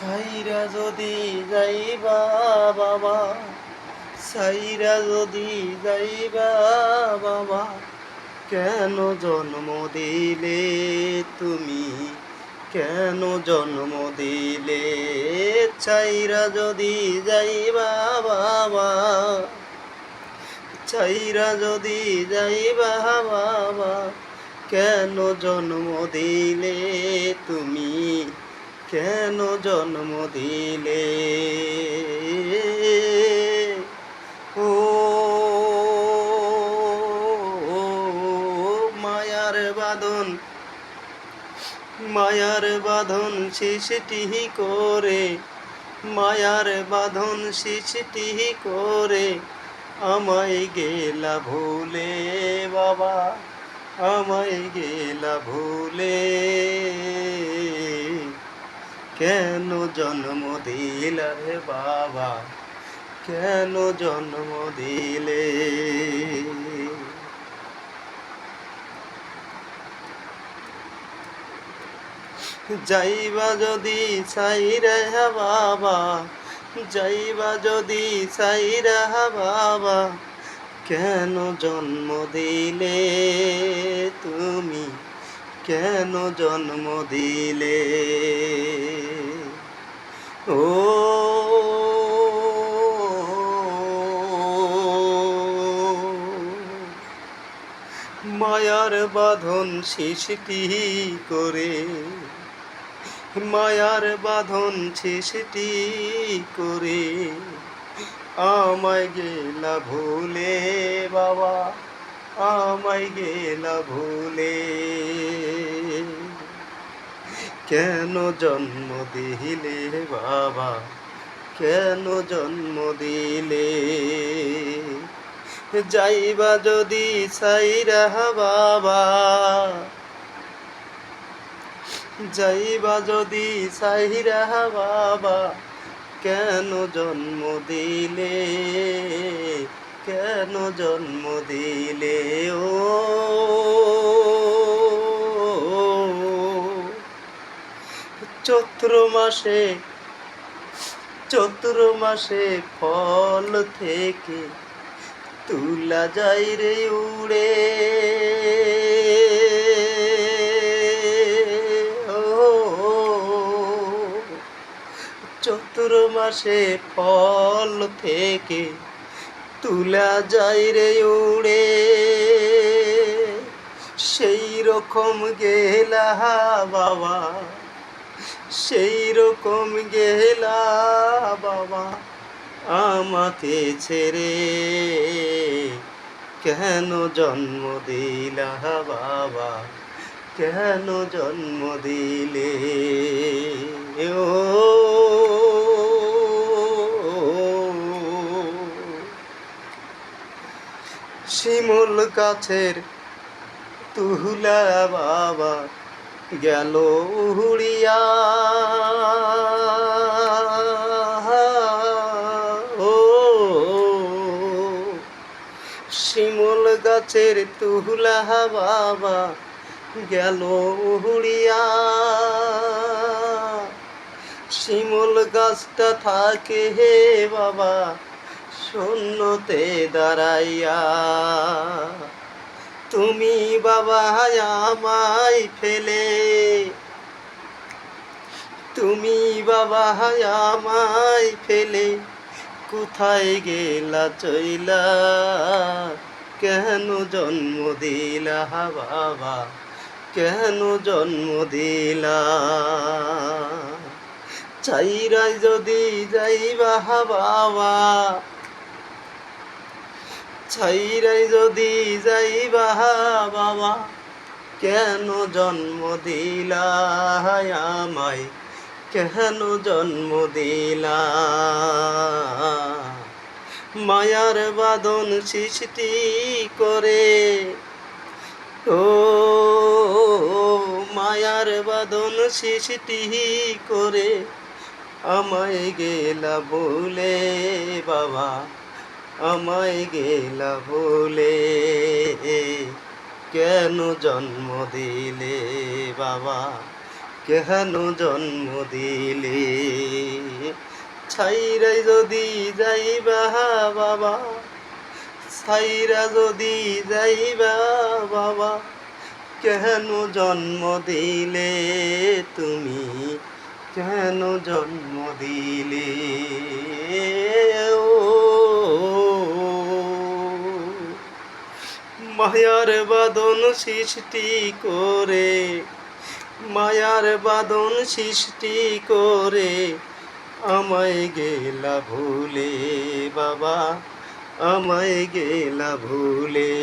সাইরা যদি যাইবা বাবা, সাইরা যদি যাইবা বাবা, কেন জন্ম দিলে তুমি, কেন জন্ম দিলে? চাইরা যদি যাইবা বাবা, চাইরা যদি যাইবা বাবা, কেন জন্ম দিলে তুমি, কেন জন্ম দিলে? ও মায়ার বাঁধন, মায়ার বাঁধন সৃষ্টি করে, মায়ার বাঁধন সৃষ্টি করে আমায় গেলা ভুলে বাবা, আমায় গেলা ভুলে। কেন জন্ম দিলে রে বাবা, কেন জন্ম দিলে? যাইবা যদি সাইরা বাবা, যাইবা যদি সাইরা বাবা, কেন জন্ম দিলে তুমি, কেন জন্ম দিলে? ও মায়ার বাঁধন সৃষ্টি করে, মায়ার বাঁধন সৃষ্টি করে আমায় গেলা ভুলে বাবা, আমায় গেলা ভুলে। কেন জন্ম দিলে বাবা, কেন জন্ম দিলে? যাইবা যদি সাইরা বাবা, যাইবা যদি সাইরা বাবা, কেন জন্ম দিলে, কেন জন্ম দিলে? ও চৈত্র মাসে, চৈত্র মাসে ফল থেকে তুলা যাই রে উড়ে, চৈত্র মাসে ফল থেকে তুলা যাই রে উড়ে। সেই রকম গেলা বাবা, সেই রকম গেলা বাবা আমাকে ছেড়ে। কেন জন্ম দিলা বাবা, কেন জন্ম দিলে? ও শিমুল গাছের তুলা বাবা গেল উড়িয়া, ও শিমুল গাছের তুলা বাবা গেল উড়িয়া। শিমুল গাছটা থাকে হে বাবা শূন্যতে দাঁড়াইয়া, তুমি বাবা আমায় ফেলে, তুমি বাবা আমায় ফেলে কোথায় গেলা চইলা? কেন জন্ম দিলা বাবা, কেন জন্ম দিলা? চাইরা যদি যাইবা বাবা, ছাইরাই যদি যাইবা বাবা, কেন জন্ম দিলা আমায়, কেন জন্ম দিলা? মায়ার বাঁধন সৃষ্টি করে, ও মায়ার বাঁধন সৃষ্টি করে আমায় গেলা বলে বাবা, আমায় গেলা বলে। কেন জন্ম দিলে বাবা, কেন জন্ম দিলে? সাইরাই যদি যাইবা বাবা, সাইরা যদি যাইবা বাবা, কেন জন্ম দিলে তুমি, কেন জন্ম দিলে ও মায়ার বাঁধন সৃষ্টি করে, মায়ার বাঁধন সৃষ্টি করে আমায় গেলা ভুলে বাবা, আমায় গেলা ভুলে।